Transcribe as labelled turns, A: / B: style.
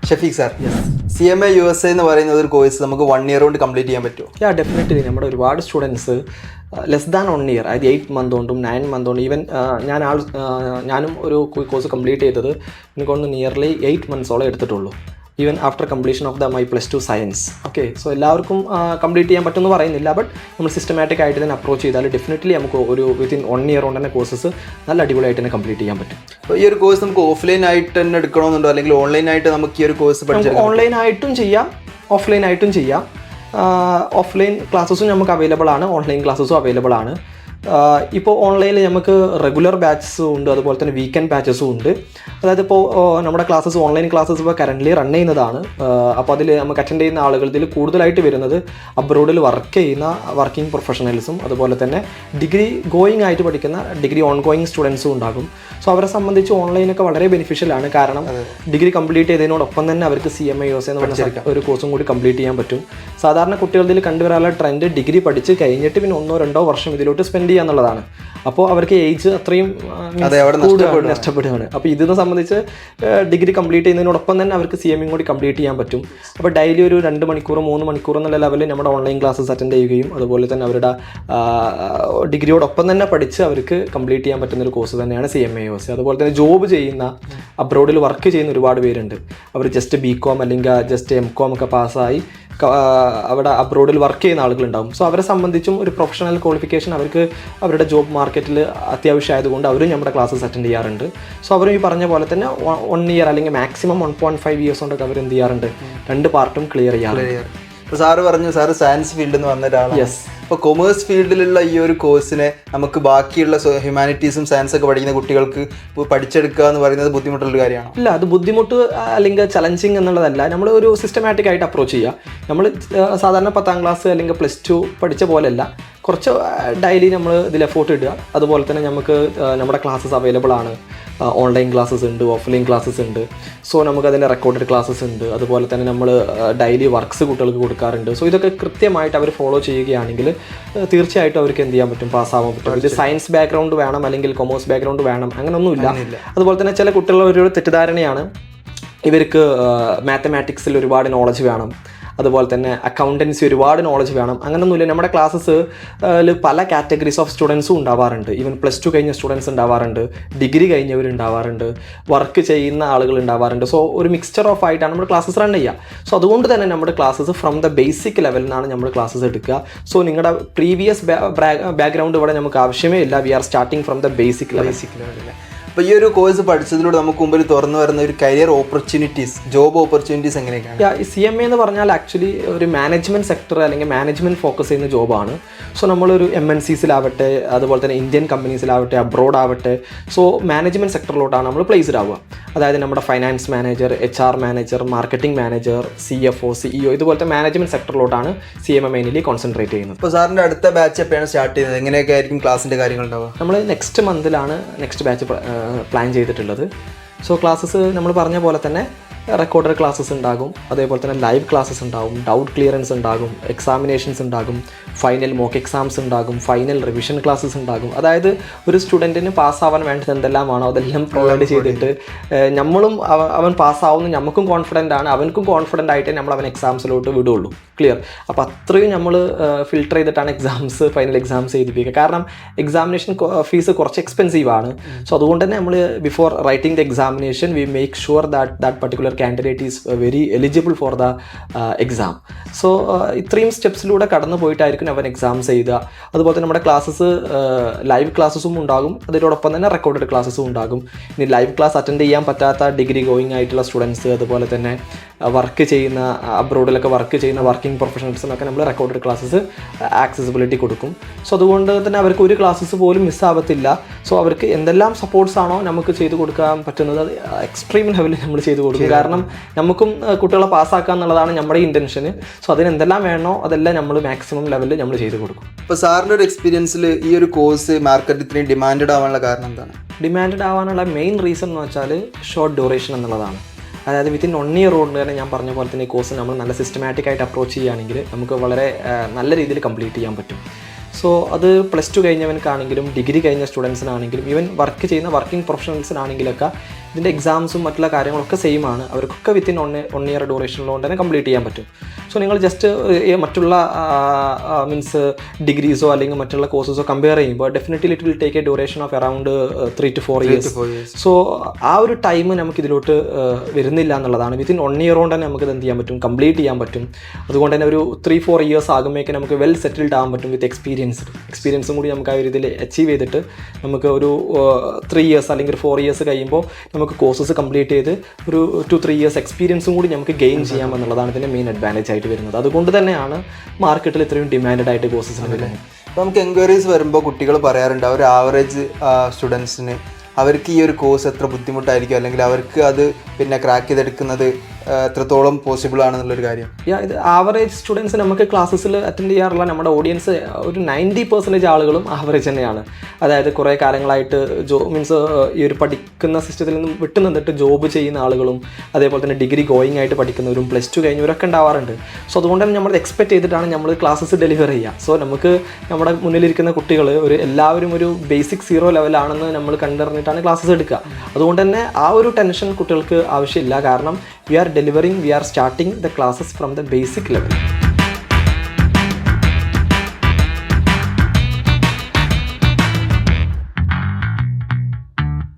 A: Shafeeq sir, CMA USA എന്ന് പറയുന്ന ഒരു കോഴ്സ് നമുക്ക് 1 year കൊണ്ട് കംപ്ലീറ്റ് ചെയ്യാൻ പറ്റുമോ?
B: ഡെഫിനറ്റ്ലി. നമ്മുടെ ഒരുപാട് സ്റ്റുഡൻസ് ലെസ് ദാൻ 1 year, അതായത് 8 month കൊണ്ടും 9 month കൊണ്ടും ഈവൻ ഞാനും ഒരു കോഴ്സ് കംപ്ലീറ്റ് ചെയ്തത് എനിക്ക് തോന്നുന്നു നിയർലി 8 months എടുത്തിട്ടുള്ളൂ, even after completion of my +2 science. Okay, so എല്ലാവർക്കും കംപ്ലീറ്റ് ചെയ്യാൻ പറ്റുമെന്ന് പറയുന്നില്ല, ബട്ട് നമ്മൾ സിസ്റ്റമാറ്റിക് ആയിട്ട് തന്നെ അപ്രോച്ച് ചെയ്താൽ ഡെഫിനറ്റ്ലി നമുക്ക് ഒരു വിത്തിൻ 1 year കൊണ്ട് തന്നെ കോഴ്സസ് നല്ല അടിപൊളിയായിട്ട് തന്നെ കംപ്ലീറ്റ് ചെയ്യാൻ പറ്റും.
A: അപ്പോൾ ഈ ഒരു കോഴ്സ് നമുക്ക് ഓഫ്ലൈൻ ആയിട്ട് തന്നെ എടുക്കണമെന്നുണ്ടോ, അല്ലെങ്കിൽ ഓൺലൈനായിട്ട് നമുക്ക് ഈ ഒരു കോഴ്സ് പഠിച്ചെടുക്കാം?
B: ഓൺലൈനായിട്ടും ചെയ്യാം, ഓഫ്ലൈനായിട്ടും ചെയ്യാം. ഓഫ്ലൈൻ ക്ലാസ്സസും നമുക്ക് അവൈലബിൾ ആണ്, ഓൺലൈൻ ക്ലാസ്സസും അവൈലബിൾ ആണ്. ഇപ്പോൾ ഓൺലൈനിൽ നമുക്ക് റെഗുലർ ബാച്ചസും ഉണ്ട്, അതുപോലെ തന്നെ വീക്കെൻഡ് ബാച്ചസും ഉണ്ട്. അതായത് ഇപ്പോൾ നമ്മുടെ ക്ലാസ്സസ് ഓൺലൈൻ ക്ലാസ്സസ് ഇപ്പോൾ കറൻ്റ്ലി റൺ ചെയ്യുന്നതാണ്. അപ്പോൾ അതിൽ നമുക്ക് അറ്റൻഡ് ചെയ്യുന്ന ആളുകൾ ഇതിൽ കൂടുതലായിട്ട് വരുന്നത് അബ്രോഡിൽ വർക്ക് ചെയ്യുന്ന വർക്കിംഗ് പ്രൊഫഷണൽസും അതുപോലെ തന്നെ ഡിഗ്രി ഗോയിങ് ആയിട്ട് പഠിക്കുന്ന ഡിഗ്രി ഓൺ ഗോയിങ് സ്റ്റുഡൻസും ഉണ്ടാകും. സോ അവരെ സംബന്ധിച്ച് ഓൺലൈനൊക്കെ വളരെ ബെനിഫിഷ്യലാണ്. കാരണം ഡിഗ്രി കംപ്ലീറ്റ് ചെയ്തതിനോടൊപ്പം തന്നെ അവർക്ക് CMA USA എന്ന് പറഞ്ഞ ഒരു കോഴ്സും കൂടി കംപ്ലീറ്റ് ചെയ്യാൻ പറ്റും. സാധാരണ കുട്ടികളിൽ കണ്ടുവരാനുള്ള ട്രെൻഡ് ഡിഗ്രി പഠിച്ച് കഴിഞ്ഞിട്ട് പിന്നെ 1-2 വർഷം ഇതിലോട്ട് സ്പെൻഡ് ചെയ്യുക എന്നുള്ളതാണ്. അപ്പോൾ അവർക്ക് ഏജ് അത്രയും നഷ്ടപ്പെടുകയാണ്. അപ്പോൾ ഇതിനെ സംബന്ധിച്ച് ഡിഗ്രി കംപ്ലീറ്റ് ചെയ്യുന്നതിനോടൊപ്പം തന്നെ അവർക്ക് CMA കൂടി കംപ്ലീറ്റ് ചെയ്യാൻ പറ്റും. അപ്പോൾ ഡെയിലി ഒരു 2 മണിക്കൂർ 3 മണിക്കൂർ എന്നുള്ള ലെവലിൽ നമ്മുടെ ഓൺലൈൻ ക്ലാസ്സസ് അറ്റൻഡ് ചെയ്യുകയും അതുപോലെ തന്നെ അവരുടെ ഡിഗ്രിയോടൊപ്പം തന്നെ പഠിച്ച് അവർക്ക് കംപ്ലീറ്റ് ചെയ്യാൻ പറ്റുന്ന ഒരു കോഴ്സ് തന്നെയാണ് CMA USA. അതുപോലെ തന്നെ ജോബ് ചെയ്യുന്ന അബ്രോഡിൽ വർക്ക് ചെയ്യുന്ന ഒരുപാട് പേരുണ്ട്. അവർ ജസ്റ്റ് BCom അല്ലെങ്കിൽ ജസ്റ്റ് MCom ഒക്കെ പാസ്സായി അവിടെ അബ്രോഡിൽ വർക്ക് ചെയ്യുന്ന ആളുകളുണ്ടാകും. സോ അവരെ സംബന്ധിച്ചും ഒരു പ്രൊഫഷണൽ ക്വാളിഫിക്കേഷൻ അവർക്ക് അവരുടെ ജോബ് മാർക്കറ്റിൽ അത്യാവശ്യമായതുകൊണ്ട് അവരും നമ്മുടെ ക്ലാസ്സസ് അറ്റൻഡ് ചെയ്യാറുണ്ട്. സോ അവരും ഈ പറഞ്ഞ പോലെ തന്നെ 1 year അല്ലെങ്കിൽ മാക്സിമം 1.5 years കൊണ്ടൊക്കെ അവർ എന്ത് ചെയ്യാറുണ്ട്, 2 പാർട്ടും ക്ലിയർ ചെയ്യാറുണ്ട്.
A: ഇപ്പോൾ സാറ് പറഞ്ഞു സാറ് സയൻസ് ഫീൽഡിൽ നിന്ന് വന്ന ഒരാളാണ്.
B: യെസ്.
A: ഇപ്പോൾ കൊമേഴ്സ് ഫീൽഡിലുള്ള ഈ ഒരു കോഴ്സിനെ നമുക്ക് ബാക്കിയുള്ള ഹ്യൂമാനിറ്റീസും സയൻസ് ഒക്കെ പഠിക്കുന്ന കുട്ടികൾക്ക് പഠിച്ചെടുക്കുക എന്ന് പറയുന്നത് ബുദ്ധിമുട്ടുള്ള കാര്യമാണ്?
B: ഇല്ല, അത് ബുദ്ധിമുട്ട് അല്ലെങ്കിൽ ചലഞ്ചിങ് എന്നുള്ളതല്ല. നമ്മൾ ഒരു സിസ്റ്റമാറ്റിക് ആയിട്ട് അപ്രോച്ച് ചെയ്യുക. നമ്മൾ സാധാരണ 10th ക്ലാസ് അല്ലെങ്കിൽ +2 പഠിച്ച പോലെയല്ല, കുറച്ച് ഡെയിലി നമ്മൾ ഇതിൽ എഫോർട്ട് ഇടുക. അതുപോലെ തന്നെ നമുക്ക് നമ്മുടെ ക്ലാസ്സസ് അവൈലബിൾ ആണ്. ഓൺലൈൻ ക്ലാസ്സസ് ഉണ്ട്, ഓഫ്ലൈൻ ക്ലാസ്സസ് ഉണ്ട്. സോ നമുക്ക് അതിൻ്റെ റെക്കോർഡഡ് ക്ലാസ്സസ് ഉണ്ട്. അതുപോലെ തന്നെ നമ്മൾ ഡെയിലി വർക്ക്സ് കുട്ടികൾക്ക് കൊടുക്കാറുണ്ട്. സോ ഇതൊക്കെ കൃത്യമായിട്ട് അവർ ഫോളോ ചെയ്യുകയാണെങ്കിൽ തീർച്ചയായിട്ടും അവർക്ക് എന്ത് ചെയ്യാൻ പറ്റും, പാസ്സാവാൻ പറ്റും. ഇത് സയൻസ് ബാക്ക്ഗ്രൗണ്ട് വേണം അല്ലെങ്കിൽ കൊമേഴ്സ് ബാക്ക്ഗ്രൗണ്ട് വേണം അങ്ങനെയൊന്നുമില്ല. അതുപോലെ തന്നെ ചില കുട്ടികളുടെ ഒരു തെറ്റിദ്ധാരണയാണ് ഇവർക്ക് മാത്തമാറ്റിക്സിൽ ഒരുപാട് നോളജ് വേണം, അതുപോലെ തന്നെ അക്കൗണ്ടൻസി ഒരുപാട് നോളജ് വേണം. അങ്ങനെയൊന്നുമില്ല. നമ്മുടെ ക്ലാസ്സസ് പല കാറ്റഗറീസ് ഓഫ് സ്റ്റുഡൻസും ഉണ്ടാവാറുണ്ട്. ഈവൻ +2 കഴിഞ്ഞ സ്റ്റുഡൻസ് ഉണ്ടാവാറുണ്ട്, ഡിഗ്രി കഴിഞ്ഞവരുണ്ടാവാറുണ്ട്, വർക്ക് ചെയ്യുന്ന ആളുകൾ ഉണ്ടാവാറുണ്ട്. സോ ഒരു മിക്സ്ചർ ഓഫ് ആയിട്ടാണ് നമ്മുടെ ക്ലാസ്സസ് റൺ ചെയ്യുക. സോ അതുകൊണ്ട് തന്നെ നമ്മുടെ ക്ലാസ്സസ് ഫ്രം ദ ബേസിക് ലെവലിൽ നിന്നാണ് നമ്മൾ ക്ലാസ്സസ് എടുക്കുക. സോ നിങ്ങളുടെ പ്രീവിയസ് ബാക്ക്ഗ്രൗണ്ട് ഇവിടെ നമുക്ക് ആവശ്യമേ ഇല്ല. We are starting from the basic level.
A: അപ്പോൾ ഈ ഒരു കോഴ്സ് പഠിച്ചതിലൂടെ നമുക്ക് മുമ്പിൽ തുറന്നു വരുന്ന ഒരു കരിയർ ഓപ്പർച്യൂണിറ്റീസ്, ജോബ് ഓപ്പർച്യൂണിറ്റീസ് എങ്ങനെയൊക്കെയാണ്?
B: CMA എന്ന് പറഞ്ഞാൽ ആക്ച്വലി ഒരു മാനേജ്മെൻറ്റ് സെക്ടർ അല്ലെങ്കിൽ മാനേജ്മെൻറ്റ് ഫോക്കസ് ചെയ്യുന്ന ജോബാണ്. സോ നമ്മളൊരു MNCസിലാവട്ടെ, അതുപോലെ തന്നെ ഇന്ത്യൻ കമ്പനീസിലാവട്ടെ, അബ്രോഡ് ആവട്ടെ, സോ മാനേജ്മെൻറ്റ് സെക്ടറിലോട്ടാണ് നമ്മൾ പ്ലേസ്ഡ് ആവുക. അതായത് നമ്മുടെ finance manager, HR manager, marketing manager, CFO, CEO ഇതുപോലത്തെ മാനേജ്മെൻറ്റ് സെക്ടറിലോട്ടാണ് CMA മെയിൻലി കോൺസെൻട്രേറ്റ് ചെയ്യുന്നത്.
A: അപ്പോൾ സാറിൻ്റെ അടുത്ത ബാച്ച് എപ്പോഴാണ് സ്റ്റാർട്ട് ചെയ്യുന്നത്? എങ്ങനെയൊക്കെ ആയിരിക്കും ക്ലാസ്സിൻ്റെ കാര്യങ്ങൾ ഉണ്ടാവുക?
B: നമ്മൾ നെക്സ്റ്റ് മന്തിലാണ് നെക്സ്റ്റ് ബാച്ച് പ്ലാൻ ചെയ്തിട്ടുള്ളത്. സോ ക്ലാസ്സസ് നമ്മൾ പറഞ്ഞ പോലെ തന്നെ റെക്കോർഡഡ് ക്ലാസ്സസ് ഉണ്ടാകും, അതേപോലെ തന്നെ ലൈവ് ക്ലാസ്സസ് ഉണ്ടാകും, ഡൗട്ട് ക്ലിയറൻസ് ഉണ്ടാകും, എക്സാമിനേഷൻസ് ഉണ്ടാകും, ഫൈനൽ മോക്ക് എക്സാംസ് ഉണ്ടാകും, ഫൈനൽ റിവിഷൻ ക്ലാസ്സസ് ഉണ്ടാകും. അതായത് ഒരു സ്റ്റുഡൻറ്റിന് പാസ്സാവാൻ വേണ്ടത് എന്തെല്ലാമാണോ അതെല്ലാം പ്രൊവൈഡ് ചെയ്തിട്ട് നമ്മളും അവൻ പാസ്സാവുന്ന നമുക്കും കോൺഫിഡൻ്റ് ആണ്, അവനക്കും കോൺഫിഡൻ്റ് ആയിട്ട് നമ്മൾ അവൻ എക്സാംസിലോട്ട് വിടുള്ളൂ. ക്ലിയർ. അപ്പോൾ അത്രയും നമ്മൾ ഫിൽട്ടർ ചെയ്തിട്ടാണ് ഫൈനൽ എക്സാംസ് എഴുതിപ്പിക്കുക. കാരണം എക്സാമിനേഷൻ ഫീസ് കുറച്ച് എക്സ്പെൻസീവ് ആണ്. സോ അതുകൊണ്ട് തന്നെ നമ്മൾ before writing the examination we make sure that particular candidate is very eligible for the exam. So ഇത്രയും സ്റ്റെപ്സിലൂടെ കടന്നു പോയിട്ടായിരിക്കും അവൻ എക്സാംസ് എഴുതുക. അതുപോലെ തന്നെ നമ്മുടെ ക്ലാസ്സസ് ലൈവ് ക്ലാസ്സസും ഉണ്ടാകും, അതിനോടൊപ്പം തന്നെ റെക്കോർഡഡ് ക്ലാസ്സസും ഉണ്ടാകും. ഇനി ലൈവ് ക്ലാസ് അറ്റൻഡ് ചെയ്യാൻ പറ്റാത്ത ഡിഗ്രി ഗോയിങ് ആയിട്ടുള്ള സ്റ്റുഡൻസ്, അതുപോലെ തന്നെ വർക്ക് ചെയ്യുന്ന അബ്രോഡിലൊക്കെ വർക്ക് ചെയ്യുന്ന വർക്കിംഗ് പ്രൊഫഷണൽസിനൊക്കെ നമ്മൾ റെക്കോർഡഡ് ക്ലാസ്സസ് ആക്സസിബിലിറ്റി കൊടുക്കും. സോ അതുകൊണ്ട് തന്നെ അവർക്ക് ഒരു ക്ലാസ്സസ് പോലും മിസ്സാവത്തില്ല. സോ അവർക്ക് എന്തെല്ലാം സപ്പോർട്ട്സ് ആണോ നമുക്ക് ചെയ്ത് കൊടുക്കാൻ പറ്റുന്നത് അത് എക്സ്ട്രീം ലെവലിൽ നമ്മൾ ചെയ്ത് കൊടുക്കും. കാരണം നമുക്കും കുട്ടികളെ പാസ്സാക്കുക എന്നുള്ളതാണ് നമ്മുടെ ഇൻറ്റൻഷന്. സോ അതിന് എന്തെല്ലാം വേണോ അതെല്ലാം നമ്മൾ മാക്സിമം ലെവലിൽ നമ്മൾ ചെയ്ത് കൊടുക്കും.
A: ഇപ്പോൾ സാറിൻ്റെ ഒരു എക്സ്പീരിയൻസിൽ ഈ ഒരു കോഴ്സ് മാർക്കറ്റിൽ ഇത്രയും ഡിമാൻഡഡ് ആവാനുള്ള കാരണം എന്താണ്?
B: ഡിമാൻഡഡ് ആവാനുള്ള മെയിൻ റീസൺ എന്ന് വെച്ചാൽ ഷോർട്ട് ഡ്യൂറേഷൻ എന്നുള്ളതാണ്. അതായത് വിത്തിൻ 1 year കൊണ്ട് തന്നെ ഞാൻ പറഞ്ഞ പോലെ തന്നെ ഈ കോഴ്സ് നമ്മൾ നല്ല സിസ്റ്റമാറ്റിക് ആയിട്ട് അപ്രോച്ച് ചെയ്യുകയാണെങ്കിൽ നമുക്ക് വളരെ നല്ല രീതിയിൽ കംപ്ലീറ്റ് ചെയ്യാൻ പറ്റും. സോ അത് +2 കഴിഞ്ഞവനക്കാണെങ്കിലും ഡിഗ്രി കഴിഞ്ഞ സ്റ്റുഡൻസിനാണെങ്കിലും ഈവൻ വർക്ക് ചെയ്യുന്ന വർക്കിംഗ് പ്രൊഫഷണൽസിനാണെങ്കിലൊക്കെ ഇതിൻ്റെ എക്സാംസും മറ്റുള്ള കാര്യങ്ങളൊക്കെ സെയിം ആണ്. അവർക്കൊക്കെ വിത്തിൻ 1 ഇയർ ഡ്യൂറേഷനിലുകൊണ്ട് തന്നെ കംപ്ലീറ്റ് ചെയ്യാൻ പറ്റും. സോ നിങ്ങൾ ജസ്റ്റ് മറ്റുള്ള മീൻസ് ഡിഗ്രീസോ അല്ലെങ്കിൽ മറ്റുള്ള കോഴ്സസോ കമ്പയർ ചെയ്യുമ്പോൾ definitely it will take A duration of around 3 to 4 years. So ആ ഒരു ടൈം നമുക്ക് ഇതിലോട്ട് വരുന്നില്ല എന്നുള്ളതാണ്. വിത്തിൻ 1 ഇയർ കൊണ്ട് തന്നെ നമുക്ക് ഇത് എന്ത് ചെയ്യാൻ പറ്റും, കംപ്ലീറ്റ് ചെയ്യാൻ പറ്റും. അതുകൊണ്ട് തന്നെ ഒരു 3-4 years ആകുമ്പോഴേക്കും നമുക്ക് വെൽ സെറ്റിൽഡ് ആകാൻ പറ്റും വിത്ത് എക്സ്പീരിയൻസും കൂടി നമുക്ക് ആ ഒരു ഇതിൽ അച്ചീവ് ചെയ്തിട്ട് നമുക്ക് ഒരു 3 years അല്ലെങ്കിൽ 4 years കഴിയുമ്പോൾ നമുക്ക് കോഴ്സസ് കംപ്ലീറ്റ് ചെയ്ത് ഒരു 2-3 years എക്സ്പീരിയൻസും കൂടി നമുക്ക് ഗെയിൻ ചെയ്യാം എന്നുള്ളതാണ് ഇതിൻ്റെ മെയിൻ അഡ്വാൻറ്റേജ് ആയിട്ട് വരുന്നത്. അതുകൊണ്ട് തന്നെയാണ് മാർക്കറ്റിൽ ഇത്രയും ഡിമാൻഡഡ് ആയിട്ട് കോഴ്സസിന് വരുന്നത്.
A: അപ്പോൾ നമുക്ക് എൻക്വയറീസ് വരുമ്പോൾ കുട്ടികൾ പറയാറുണ്ട് ഒരു ആവറേജ് സ്റ്റുഡൻസിന് അവർക്ക് ഈ ഒരു കോഴ്സ് എത്ര ബുദ്ധിമുട്ടായിരിക്കും, അല്ലെങ്കിൽ അവർക്ക് അത് പിന്നെ ക്രാക്ക് ചെയ്തെടുക്കുന്നത് എത്രത്തോളം പോസിബിൾ ആണെന്നുള്ളൊരു കാര്യം.
B: ഇത് ആവറേജ് സ്റ്റുഡൻസ് നമുക്ക് ക്ലാസ്സസിൽ അറ്റൻഡ് ചെയ്യാറുള്ള നമ്മുടെ ഓഡിയൻസ് ഒരു 90% ആളുകളും ആവറേജ് തന്നെയാണ്. അതായത് കുറേ കാലങ്ങളായിട്ട് മീൻസ് ഈ ഒരു പഠിക്കുന്ന സിസ്റ്റത്തിൽ നിന്നും വിട്ടു നിന്നിട്ട് ജോബ് ചെയ്യുന്ന ആളുകളും അതേപോലെ തന്നെ ഡിഗ്രി ഗോയിങ് ആയിട്ട് പഠിക്കുന്നവരും +2 കഴിഞ്ഞവരൊക്കെ ഉണ്ടാവാറുണ്ട്. സോ അതുകൊണ്ട് തന്നെ നമ്മൾ എക്സ്പെക്ട് ചെയ്തിട്ടാണ് നമ്മൾ ക്ലാസ്സസ് ഡെലിവർ ചെയ്യുക. സോ നമുക്ക് നമ്മുടെ മുന്നിലിരിക്കുന്ന കുട്ടികൾ എല്ലാവരും ഒരു ബേസിക് 0 ലെവലാണെന്ന് നമ്മൾ കണ്ടറിഞ്ഞിട്ടാണ് ക്ലാസ്സസ് എടുക്കുക. അതുകൊണ്ട് തന്നെ ആ ഒരു ടെൻഷൻ കുട്ടികൾക്ക് ആവശ്യമില്ല. കാരണം we are starting the classes from the basic level.